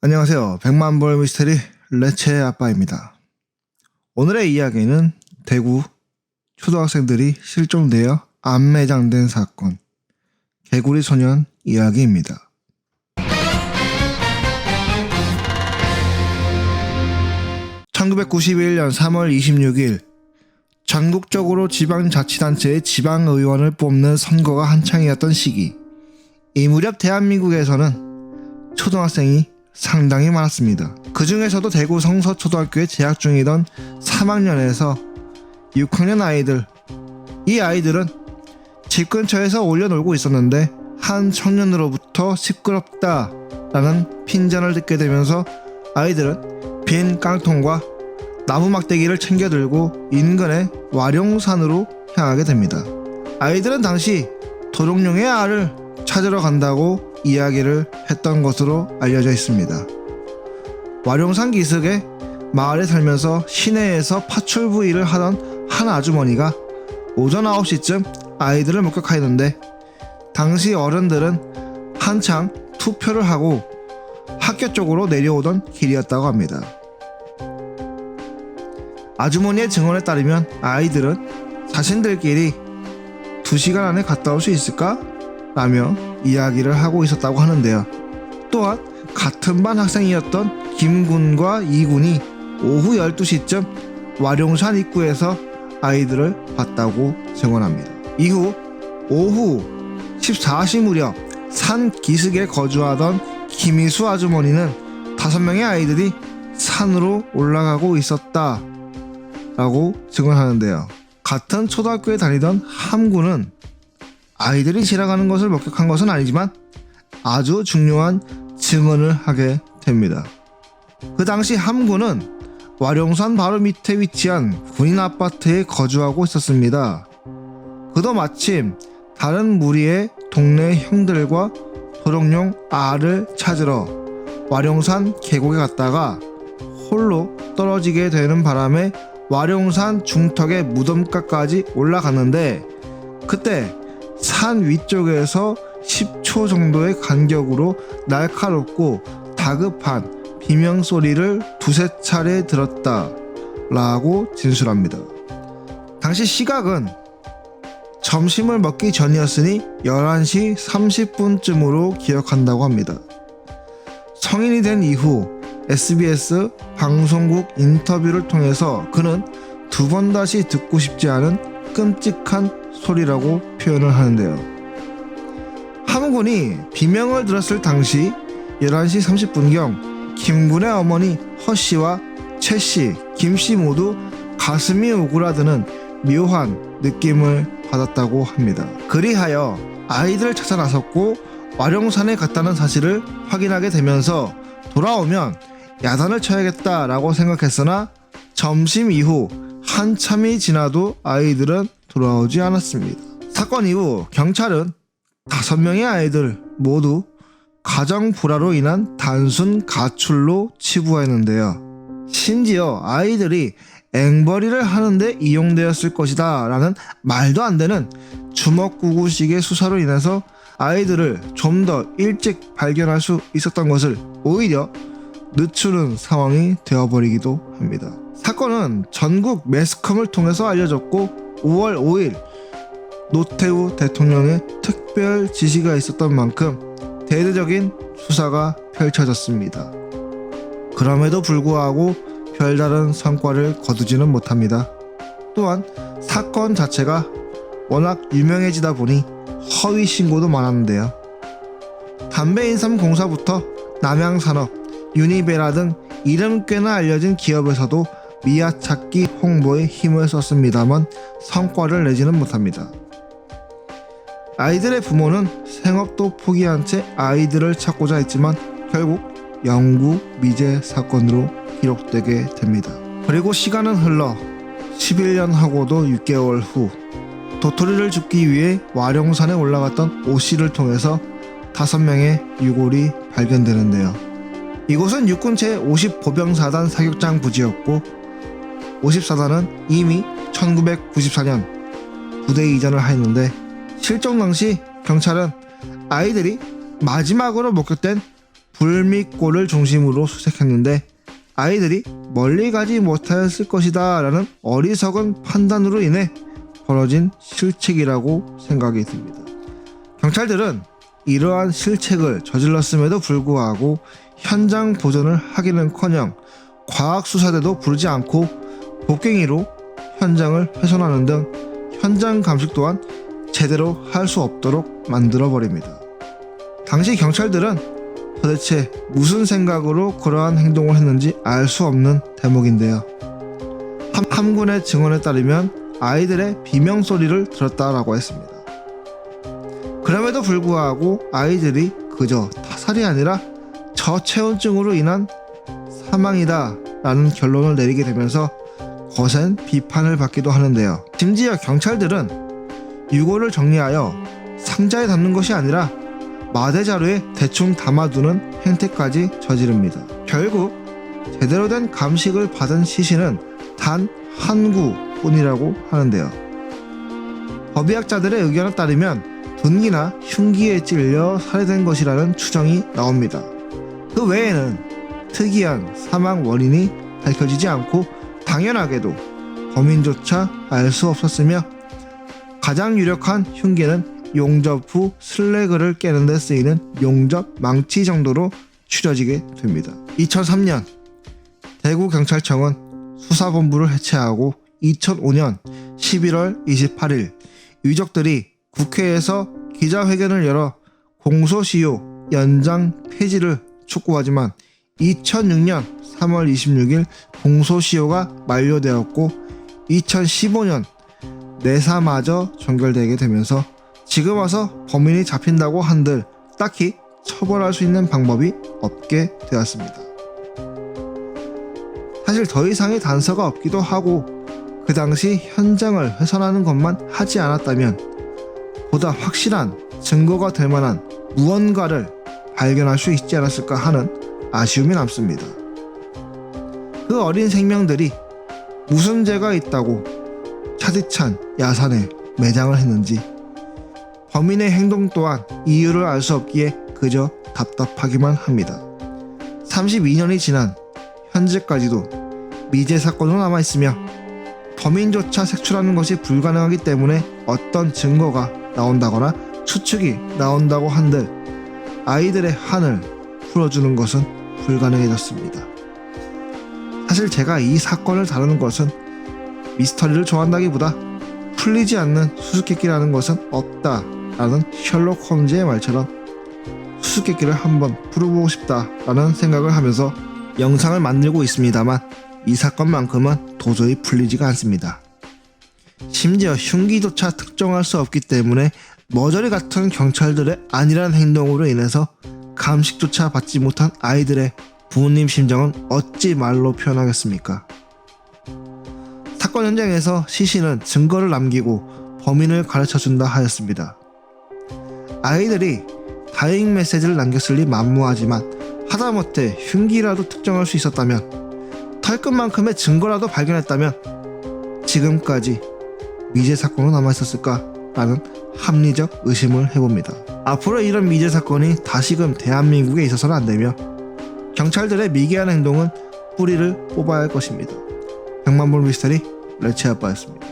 안녕하세요. 백만불 미스테리 레체 아빠입니다. 오늘의 이야기는 대구 초등학생들이 실종되어 암매장된 사건, 개구리 소년 이야기입니다. (1991년 3월 26일) 전국적으로 지방자치단체의 지방의원을 뽑는 선거가 한창이었던 시기, 이 무렵 대한민국에서는 초등학생이 상당히 많았습니다. 그 중에서도 대구 성서초등학교에 재학 중이던 3학년에서 6학년 아이들, 이 아이들은 집 근처에서 올려놀고 있었는데 한 청년으로부터 시끄럽다라는 핀잔을 듣게 되면서 아이들은 빈 깡통과 나무 막대기를 챙겨 들고 인근의 와룡산으로 향하게 됩니다. 아이들은 당시 도롱뇽의 알을 찾으러 간다고 이야기를 했던 것으로 알려져 있습니다. 와룡산 기슭의 마을에 살면서 시내에서 파출부 일을 하던 한 아주머니가 오전 9시쯤 아이들을 목격하였는데, 당시 어른들은 한창 투표를 하고 학교 쪽으로 내려오던 길이었다고 합니다. 아주머니의 증언에 따르면 아이들은 자신들끼리 2시간 안에 갔다 올 수 있을까? 라며 이야기를 하고 있었다고 하는데요. 또한 같은 반 학생이었던 김군과 이군이 오후 12시쯤 와룡산 입구에서 아이들을 봤다고 증언합니다. 이후 오후 14시 무렵 산 기슭에 거주하던 김희수 아주머니는 5명의 아이들이 산으로 올라가고 있었다 라고 증언하는데요. 같은 초등학교에 다니던 함군은 아이들이 지나가는 것을 목격한 것은 아니지만 아주 중요한 증언을 하게 됩니다. 그 당시 함군은 와룡산 바로 밑에 위치한 군인 아파트에 거주하고 있었습니다. 그도 마침 다른 무리의 동네 형들과 도롱뇽 알을 찾으러 와룡산 계곡에 갔다가 홀로 떨어지게 되는 바람에 와룡산 중턱의 무덤가까지 올라갔는데, 그때 산 위쪽에서 10초 정도의 간격으로 날카롭고 다급한 비명소리를 2~3차례 들었다 라고 진술합니다. 당시 시각은 점심을 먹기 전이었으니 11시 30분쯤으로 기억한다고 합니다. 성인이 된 이후 SBS 방송국 인터뷰를 통해서 그는 2번 다시 듣고 싶지 않은 끔찍한 소리라고 표현을 하는데요. 함군이 비명을 들었을 당시 11시 30분경 김군의 어머니 허씨와 최씨, 김씨 모두 가슴이 오그라드는 묘한 느낌을 받았다고 합니다. 그리하여 아이들을 찾아 나섰고 와룡산에 갔다는 사실을 확인하게 되면서 돌아오면 야단을 쳐야겠다라고 생각했으나 점심 이후 한참이 지나도 아이들은 돌아오지 않았습니다. 사건 이후 경찰은 5명의 아이들 모두 가정 불화로 인한 단순 가출로 치부했는데요. 심지어 아이들이 앵벌이를 하는데 이용되었을 것이다 라는 말도 안 되는 주먹구구식의 수사로 인해서 아이들을 좀 더 일찍 발견할 수 있었던 것을 오히려 늦추는 상황이 되어버리기도 합니다. 사건은 전국 매스컴을 통해서 알려졌고 5월 5일 노태우 대통령의 특별 지시가 있었던 만큼 대대적인 수사가 펼쳐졌습니다. 그럼에도 불구하고 별다른 성과를 거두지는 못합니다. 또한 사건 자체가 워낙 유명해지다 보니 허위 신고도 많았는데요. 담배인삼공사부터 남양산업, 유니베라 등 이름 꽤나 알려진 기업에서도 미아찾기 홍보에 힘을 썼습니다만 성과를 내지는 못합니다. 아이들의 부모는 생업도 포기한 채 아이들을 찾고자 했지만 결국 영구 미제 사건으로 기록되게 됩니다. 그리고 시간은 흘러 11년 하고도 6개월 후 도토리를 줍기 위해 와룡산에 올라갔던 오씨를 통해서 5명의 유골이 발견되는데요. 이곳은 육군 제50보병사단 사격장 부지였고 54단은 이미 1994년 부대 이전을 하였는데, 실종 당시 경찰은 아이들이 마지막으로 목격된 불 및 골을 중심으로 수색했는데 아이들이 멀리 가지 못하였을 것이다 라는 어리석은 판단으로 인해 벌어진 실책이라고 생각이 듭니다. 경찰들은 이러한 실책을 저질렀음에도 불구하고 현장 보존을 하기는커녕 과학수사대도 부르지 않고 곡괭이로 현장을 훼손하는 등 현장 감식 또한 제대로 할 수 없도록 만들어버립니다. 당시 경찰들은 도대체 무슨 생각으로 그러한 행동을 했는지 알 수 없는 대목인데요. 함군의 증언에 따르면 아이들의 비명소리를 들었다라고 했습니다. 그럼에도 불구하고 아이들이 그저 타살이 아니라 저체온증으로 인한 사망이다 라는 결론을 내리게 되면서 거센 비판을 받기도 하는데요. 심지어 경찰들은 유골을 정리하여 상자에 담는 것이 아니라 마대 자루에 대충 담아두는 행태까지 저지릅니다. 결국 제대로 된 감식을 받은 시신은 단 한 구뿐이라고 하는데요. 법의학자들의 의견에 따르면 둔기나 흉기에 찔려 살해된 것이라는 추정이 나옵니다. 그 외에는 특이한 사망 원인이 밝혀지지 않고 당연하게도 범인조차 알 수 없었으며 가장 유력한 흉기는 용접 후 슬래그를 깨는 데 쓰이는 용접 망치 정도로 추려지게 됩니다. 2003년 대구경찰청은 수사본부를 해체하고 2005년 11월 28일 유족들이 국회에서 기자회견을 열어 공소시효 연장 폐지를 촉구하지만 2006년 3월 26일 공소시효가 만료되었고 2015년 내사마저 종결되게 되면서 지금 와서 범인이 잡힌다고 한들 딱히 처벌할 수 있는 방법이 없게 되었습니다. 사실 더 이상의 단서가 없기도 하고 그 당시 현장을 훼손하는 것만 하지 않았다면 보다 확실한 증거가 될 만한 무언가를 발견할 수 있지 않았을까 하는 아쉬움이 남습니다. 그 어린 생명들이 무슨 죄가 있다고 차디찬 야산에 매장을 했는지 범인의 행동 또한 이유를 알 수 없기에 그저 답답하기만 합니다. 32년이 지난 현재까지도 미제 사건으로 남아있으며 범인조차 색출하는 것이 불가능하기 때문에 어떤 증거가 나온다거나 추측이 나온다고 한들 아이들의 한을 풀어주는 것은 불가능해졌습니다. 사실 제가 이 사건을 다루는 것은 미스터리를 좋아한다기보다 풀리지 않는 수수께끼라는 것은 없다라는 셜록 홈즈의 말처럼 수수께끼를 한번 풀어보고 싶다라는 생각을 하면서 영상을 만들고 있습니다만 이 사건만큼은 도저히 풀리지가 않습니다. 심지어 흉기조차 특정할 수 없기 때문에 머저리 같은 경찰들의 안일한 행동으로 인해서 감식조차 받지 못한 아이들의 부모님 심정은 어찌 말로 표현하겠습니까? 사건 현장에서 시신은 증거를 남기고 범인을 가르쳐준다 하였습니다. 아이들이 다행 메시지를 남겼을 리 만무하지만 하다못해 흉기라도 특정할 수 있었다면 털끝만큼의 증거라도 발견했다면 지금까지 미제 사건으로 남아있었을까 라는 합리적 의심을 해봅니다. 앞으로 이런 미제 사건이 다시금 대한민국에 있어서는 안되며 경찰들의 미개한 행동은 뿌리를 뽑아야 할 것입니다. 백만불 미스터리 레츠아빠였습니다.